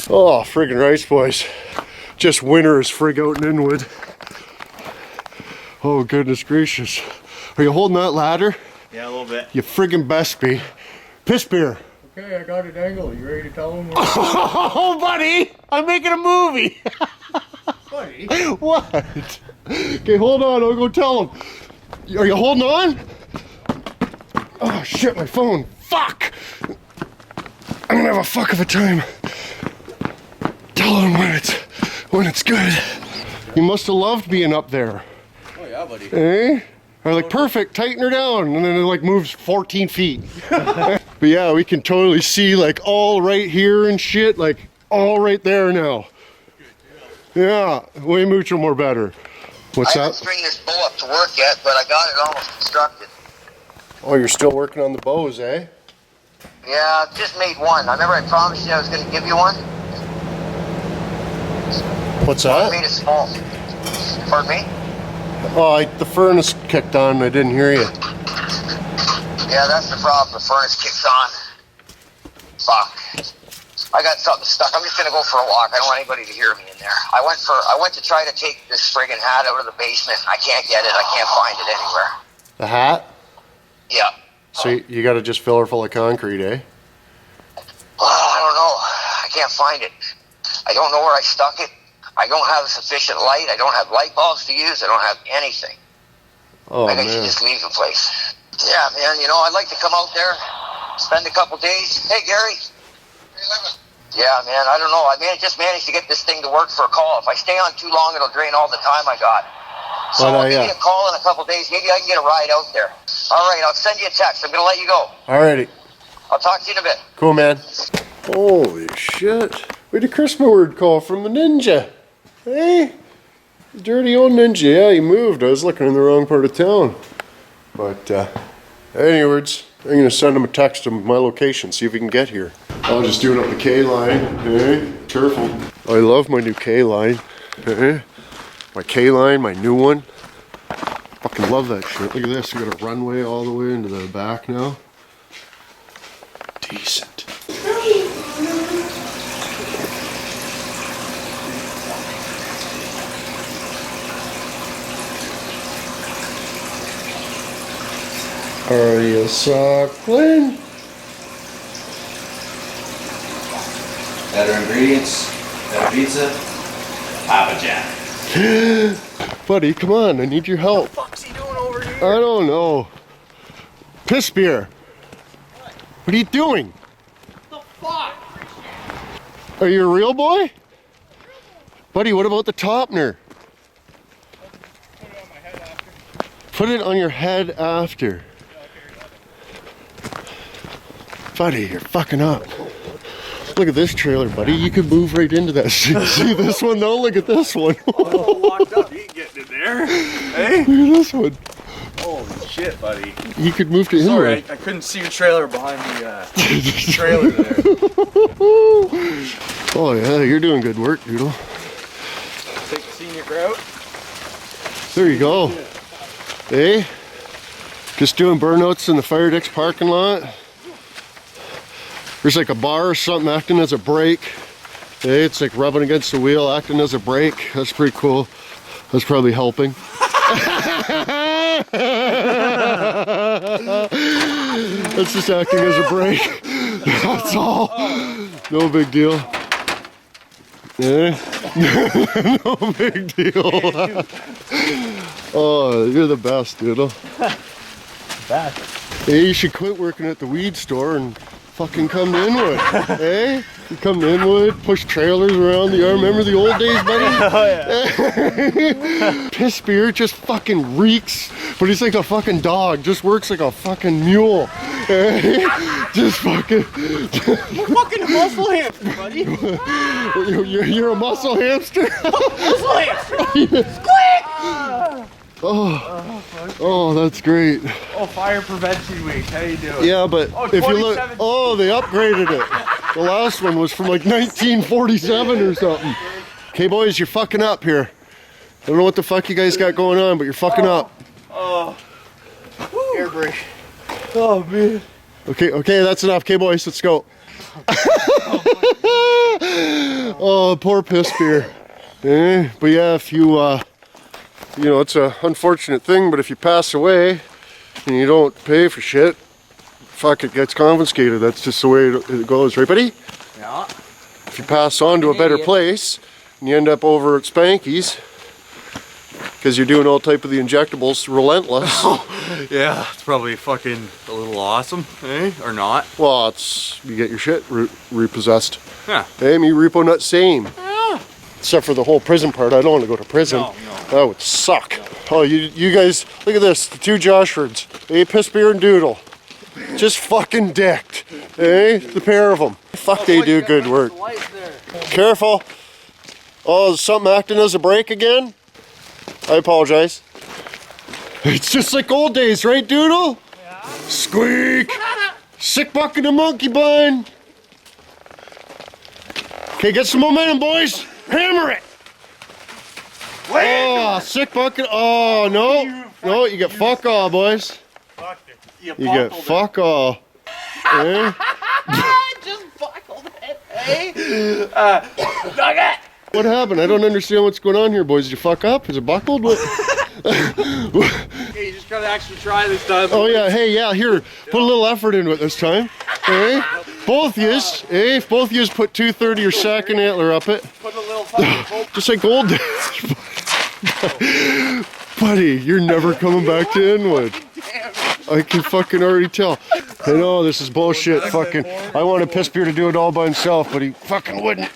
Oh, friggin' rice, boys. Just winter is frig out in Inwood. Oh, goodness gracious. Are you holding that ladder? Yeah, a little bit. You friggin' best be. Piss beer. Okay, I got it angled. You ready to tell him? Oh, buddy! I'm making a movie! Buddy? What? Okay, hold on. I'll go tell him. Are you holding on? Oh, shit, my phone. Fuck! I'm gonna have a fuck of a time. Tell him when it's good. You must have loved being up there. Oh, yeah, buddy. Eh? I'm like, perfect, tighten her down. And then it like moves 14 feet. But yeah, we can totally see like all right here and shit, like all right there now. Yeah, way mucho more better. What's I haven't that? stringed this bow up to work yet, but I got it almost constructed. Oh, you're still working on the bows, eh? Yeah, I just made one. I remember I promised you I was going to give you one. What's I that? made it small. Pardon me? Oh, the furnace kicked on. I didn't hear you. Yeah, that's the problem. The furnace kicks on. Fuck. I got something stuck. I'm just going to go for a walk. I don't want anybody to hear me in there. I went to try to take this friggin' hat out of the basement. I can't get it. I can't find it anywhere. The hat? Yeah. So you got to just fill her full of concrete, eh? I don't know. I can't find it. I don't know where I stuck it. I don't have sufficient light. I don't have light bulbs to use. I don't have anything. Oh, I think man. you just leave the place. Yeah, man, you know, I'd like to come out there, spend a couple days. Hey, Gary. Where you living? Yeah, man, I don't know. I just managed to get this thing to work for a call. If I stay on too long, it'll drain all the time I got. So I'll give you a call in a couple days. Maybe I can get a ride out there. All right, I'll send you a text. I'm going to let you go. Alrighty. I'll talk to you in a bit. Cool, man. Holy shit. We had a Christmas word call from the ninja. Hey? Dirty old ninja. Yeah, he moved. I was looking in the wrong part of town. But, anyways, I'm going to send him a text of my location, see if he can get here. I was just doing up the K line. Hey, careful. I love my new K line. Hey, my K line, my new one. Fucking love that shit. Look at this. We got a runway all the way into the back now. Decent. Are you suckling? Better ingredients, better pizza, Papa Jack. Buddy, come on. I need your help. What the fuck's he doing over here? I don't know. Piss beer. What are you doing? What the fuck? Are you a real boy? Buddy, what about the topner? Put it on my head Put it after. on your head after. Yeah, okay, got it. Buddy, you're fucking up. Look at this trailer, buddy. You could move right into that. See this one though? Look at this one. Oh, locked up. You ain't getting in there. Hey? Look at this one. Holy shit, buddy. You could move to Sorry, Inwood. I couldn't see your trailer behind the trailer there. Oh yeah, you're doing good work, Doodle. Take the scenic route. There you go. Hey, just doing burnouts in the Fire Dix parking lot. There's like a bar or something acting as a brake. Hey, it's like rubbing against the wheel, acting as a brake. That's pretty cool. That's probably helping. That's just acting as a brake. That's all. No big deal. Yeah. No big deal. Oh, you're the best, Doodle. Best. Hey, you should quit working at the weed store and fucking come to Inwood. Hey? You come to Inwood, push trailers around the yard. Remember the old days, buddy? Oh, yeah. Piss beer just fucking reeks, but he's like a fucking dog. Just works like a fucking mule. Hey? Just fucking... You're fucking muscle hamster, buddy. You're a muscle hamster? Muscle hamster. Squeak! Oh, that's great. Oh, fire prevention week. How you doing? Yeah, but Oh, if you look, 2017. oh, they upgraded it. The last one was from like 1947 or something. Okay, boys, you're fucking up here. I don't know what the fuck you guys got going on, but you're fucking up. Oh. Air brake. Oh, man. Okay, that's enough. Okay, boys, let's go. Oh, poor piss beer. But yeah, if you, you know, it's a unfortunate thing, but if you pass away and you don't pay for shit, fuck, it gets confiscated. That's just the way it goes, right, buddy? Yeah. If you pass on to a better place and you end up over at Spanky's because you're doing all type of the injectables, relentless. Yeah, it's probably fucking a little awesome, eh? Or not? Well, it's you get your shit repossessed. Yeah. Hey, me repo nut same. Except for the whole prison part. I don't want to go to prison. No. That would suck. Oh, you guys, look at this. The two Joshwords. Hey, Piss Beer and Doodle. Just fucking decked. Hey, the pair of them. Fuck, they do good work. Careful. Oh, is something acting as a brake again? I apologize. It's just like old days, right, Doodle? Yeah. Squeak! Sick bucket of monkey bun! Okay, get some momentum, boys! Hammer it! Oh, sick bucket. Oh, no. No, you get fuck all, boys. You get fuck all. Eh? Just buckled it, eh? Nugget! What happened? I don't understand what's going on here, boys. Did you fuck up? Is it buckled? What? Okay, you just gotta actually try this time. Oh yeah, hey, yeah, here, put a little effort into it this time. Hey, both yous, hey, if both yous put 2/3 your second antler up it. Put a little fucking Just like gold days. Buddy, you're never coming back to Inwood. I can fucking already tell. I know, this is bullshit, fucking, I wanted Piss Beer to do it all by himself, but he fucking wouldn't.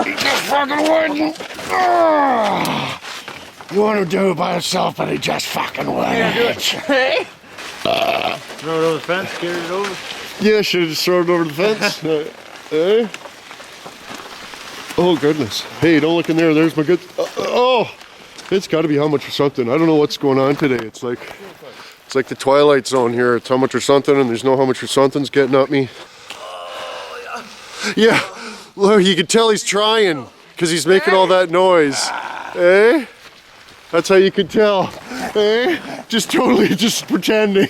He just fucking wouldn't. You want to do it by himself, but he just fucking wouldn't. Throw it over the fence, carry it over. Yeah, should have just thrown it over the fence. Eh? Oh, goodness. Hey, don't look in there. There's my good... oh! It's got to be how much or something. I don't know what's going on today. It's like the Twilight Zone here. It's how much or something, and there's no how much or something's getting at me. Yeah. Look, you can tell he's trying because he's making all that noise. Eh? That's how you can tell. Eh? Just totally just pretending.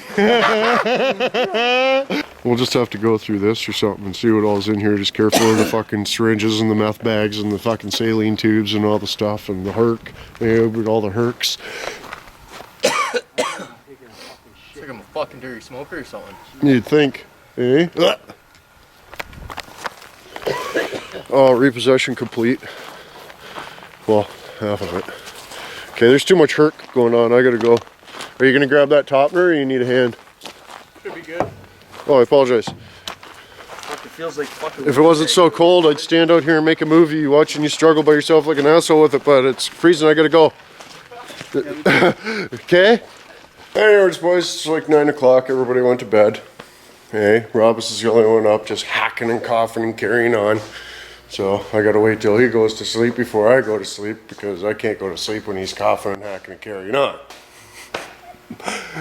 We'll just have to go through this or something and see what all's in here. Just careful of the fucking syringes and the meth bags and the fucking saline tubes and all the stuff and the herc. With all the hercs. It's like I'm a fucking dirty smoker or something. You'd think. Eh? Oh, repossession complete. Well, half of it. Okay, there's too much herc going on. I gotta go. Are you gonna grab that topper or you need a hand? Should be good. Oh, I apologize. Fuck, it feels like fucking... If it wasn't so cold, I'd stand out here and make a movie watching you struggle by yourself like an asshole with it, but it's freezing. I gotta go. Okay? Anyways, boys, it's like 9 o'clock. Everybody went to bed. Hey, Robus is the only one up, just hacking and coughing and carrying on. So I gotta wait till he goes to sleep before I go to sleep because I can't go to sleep when he's coughing and hacking and carrying on.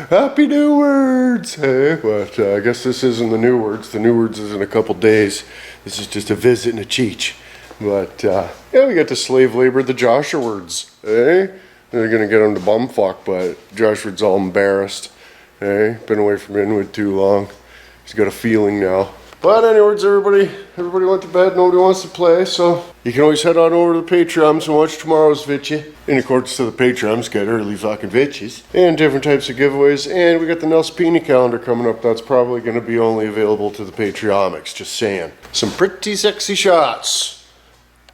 Happy New Words! Hey, but I guess this isn't the New Words. The New Words is in a couple days. This is just a visit and a cheech. But yeah, we got to slave labor the joshwerds. Hey, they're gonna get him to bumfuck, but Joshward's all embarrassed. Hey, been away from Inwood too long. He's got a feeling now. But anyways, everybody went to bed. Nobody wants to play, so you can always head on over to the Patreons and watch tomorrow's vidya. In accordance to the Patreons, get early fucking vidges and different types of giveaways. And we got the Nelsapini calendar coming up. That's probably going to be only available to the Patreomics. Just saying. Some pretty sexy shots.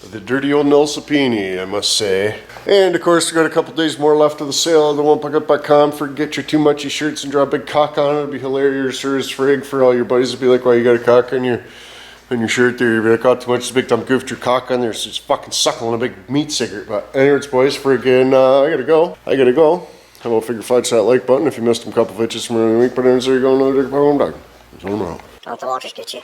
The dirty old Nelsapini, I must say. And of course, we got a couple days more left of the sale. The onepickup.com for get your too muchy shirts and draw a big cock on it. It'd be hilarious as frig for all your buddies to be like, why you got a cock on your shirt there? You'd be like, oh, too much, big dumb goofed your cock on there. So just fucking suckling a big meat cigarette. But anyways, boys, friggin', I gotta go. How about figure fudge that like button if you missed them couple of itches from earlier week. But anyways, there you go, another home dog. Until tomorrow. Don't the Walters get you?